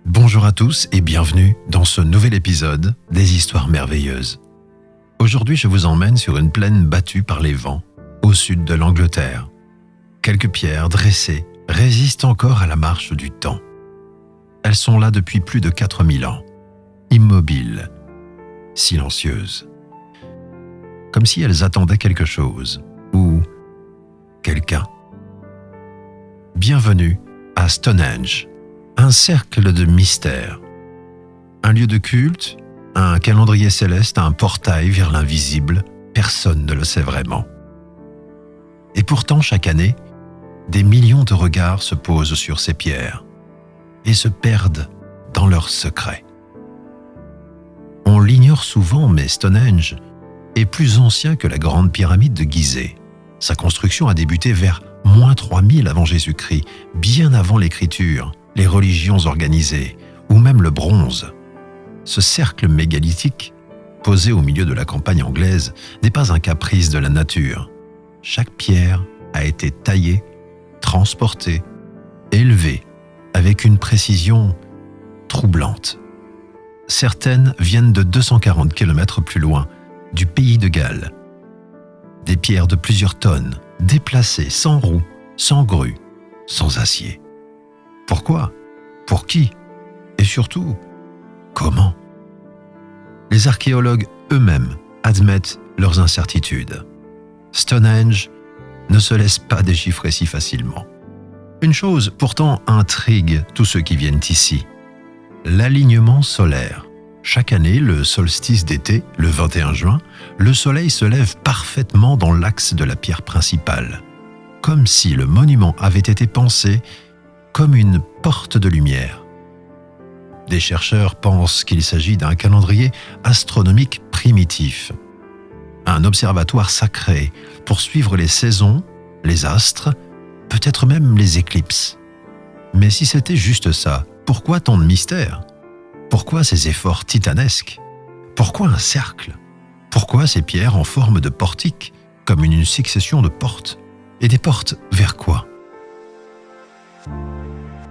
Bonjour à tous et bienvenue dans ce nouvel épisode des Histoires merveilleuses. Aujourd'hui, je vous emmène sur une plaine battue par les vents, au sud de l'Angleterre. Quelques pierres dressées résistent encore à la marche du temps. Elles sont là depuis plus de 4000 ans, immobiles, silencieuses. Comme si elles attendaient quelque chose, ou quelqu'un. Bienvenue à Stonehenge, un cercle de mystère. Un lieu de culte, un calendrier céleste, un portail vers l'invisible, personne ne le sait vraiment. Et pourtant, chaque année, des millions de regards se posent sur ces pierres et se perdent dans leurs secrets. On l'ignore souvent, mais Stonehenge est plus ancien que la grande pyramide de Gizeh. Sa construction a débuté vers -3000 avant Jésus-Christ, bien avant l'écriture, les religions organisées ou même le bronze. Ce cercle mégalithique, posé au milieu de la campagne anglaise, n'est pas un caprice de la nature. Chaque pierre a été taillée, transportée, élevée avec une précision troublante. Certaines viennent de 240 km plus loin, du pays de Galles. Des pierres de plusieurs tonnes, déplacées sans roues, sans grue, sans acier. Pourquoi ? Pour qui ? Et surtout, comment ? Les archéologues eux-mêmes admettent leurs incertitudes. Stonehenge ne se laisse pas déchiffrer si facilement. Une chose pourtant intrigue tous ceux qui viennent ici. L'alignement solaire. Chaque année, le solstice d'été, le 21 juin, le soleil se lève parfaitement dans l'axe de la pierre principale, comme si le monument avait été pensé comme une porte de lumière. Des chercheurs pensent qu'il s'agit d'un calendrier astronomique primitif, un observatoire sacré pour suivre les saisons, les astres, peut-être même les éclipses. Mais si c'était juste ça, pourquoi tant de mystère ? Pourquoi ces efforts titanesques ? Pourquoi un cercle ? Pourquoi ces pierres en forme de portique, comme une succession de portes ? Et des portes vers quoi ?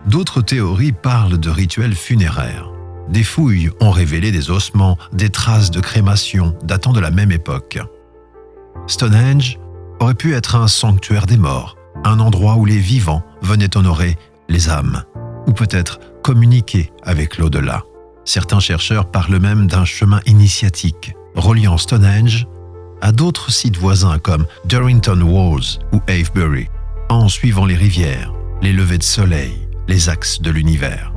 D'autres théories parlent de rituels funéraires. Des fouilles ont révélé des ossements, des traces de crémation datant de la même époque. Stonehenge aurait pu être un sanctuaire des morts, un endroit où les vivants venaient honorer les âmes, ou peut-être communiquer avec l'au-delà. Certains chercheurs parlent même d'un chemin initiatique, reliant Stonehenge à d'autres sites voisins comme Durrington Walls ou Avebury, en suivant les rivières, les levées de soleil, les axes de l'univers.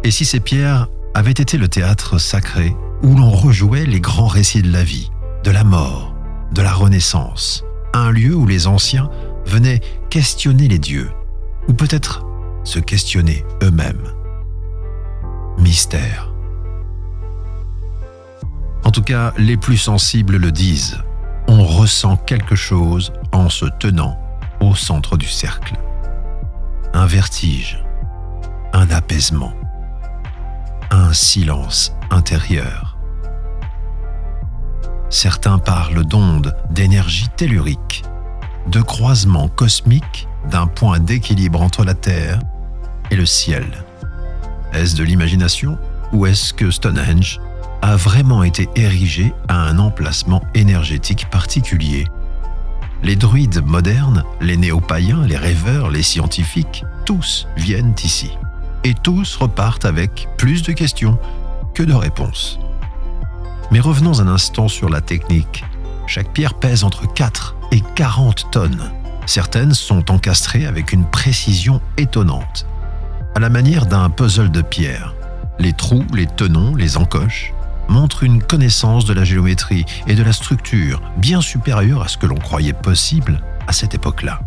Et si ces pierres avaient été le théâtre sacré où l'on rejouait les grands récits de la vie, de la mort, de la renaissance, un lieu où les anciens venaient questionner les dieux, ou peut-être se questionner eux-mêmes. Mystère. En tout cas, les plus sensibles le disent. On ressent quelque chose en se tenant au centre du cercle. Un vertige, un apaisement, un silence intérieur. Certains parlent d'ondes d'énergie tellurique, de croisements cosmiques d'un point d'équilibre entre la Terre et le ciel. Est-ce de l'imagination ou est-ce que Stonehenge a vraiment été érigé à un emplacement énergétique particulier ? Les druides modernes, les néo-païens, les rêveurs, les scientifiques, tous viennent ici. Et tous repartent avec plus de questions que de réponses. Mais revenons un instant sur la technique. Chaque pierre pèse entre 4 et 40 tonnes. Certaines sont encastrées avec une précision étonnante, à la manière d'un puzzle de pierre. Les trous, les tenons, les encoches montrent une connaissance de la géométrie et de la structure bien supérieure à ce que l'on croyait possible à cette époque-là.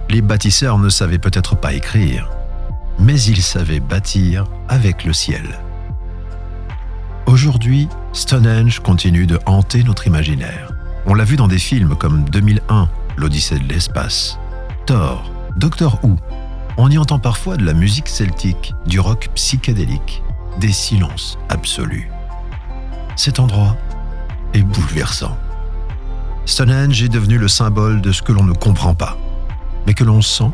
Les bâtisseurs ne savaient peut-être pas écrire, mais ils savaient bâtir avec le ciel. Aujourd'hui, Stonehenge continue de hanter notre imaginaire. On l'a vu dans des films comme 2001, l'Odyssée de l'espace, Thor, Doctor Who. On y entend parfois de la musique celtique, du rock psychédélique, des silences absolus. Cet endroit est bouleversant. Stonehenge est devenu le symbole de ce que l'on ne comprend pas, mais que l'on sent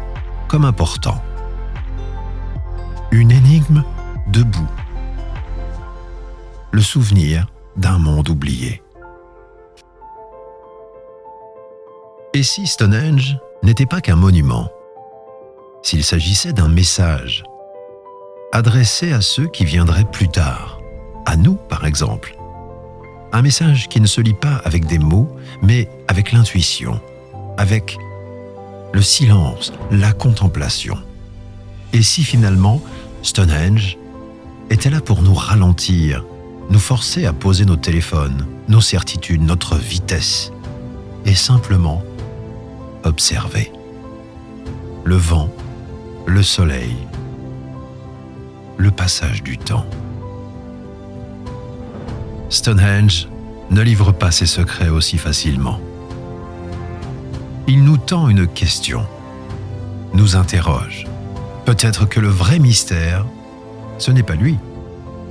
comme important. Une énigme debout. Le souvenir d'un monde oublié. Et si Stonehenge n'était pas qu'un monument, s'il s'agissait d'un message adressé à ceux qui viendraient plus tard, à nous par exemple, un message qui ne se lit pas avec des mots, mais avec l'intuition, avec le silence, la contemplation. Et si finalement Stonehenge était là pour nous ralentir, nous forcer à poser nos téléphones, nos certitudes, notre vitesse, et simplement observer le vent, le soleil, le passage du temps. Stonehenge ne livre pas ses secrets aussi facilement. Il nous tend une question, nous interroge. Peut-être que le vrai mystère, ce n'est pas lui,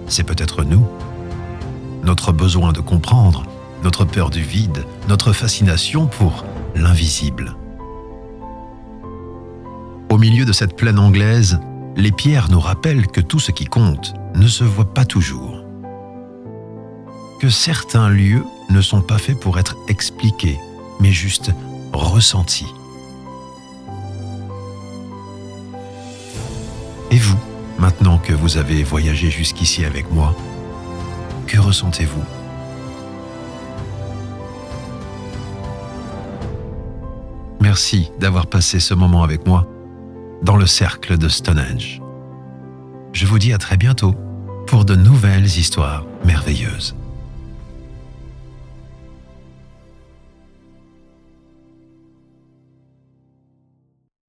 c'est peut-être nous. Notre besoin de comprendre, notre peur du vide, notre fascination pour l'invisible. Au milieu de cette plaine anglaise, les pierres nous rappellent que tout ce qui compte ne se voit pas toujours. Que certains lieux ne sont pas faits pour être expliqués, mais juste ressentis. Et vous, maintenant que vous avez voyagé jusqu'ici avec moi, que ressentez-vous ? Merci d'avoir passé ce moment avec moi dans le cercle de Stonehenge. Je vous dis à très bientôt pour de nouvelles histoires merveilleuses.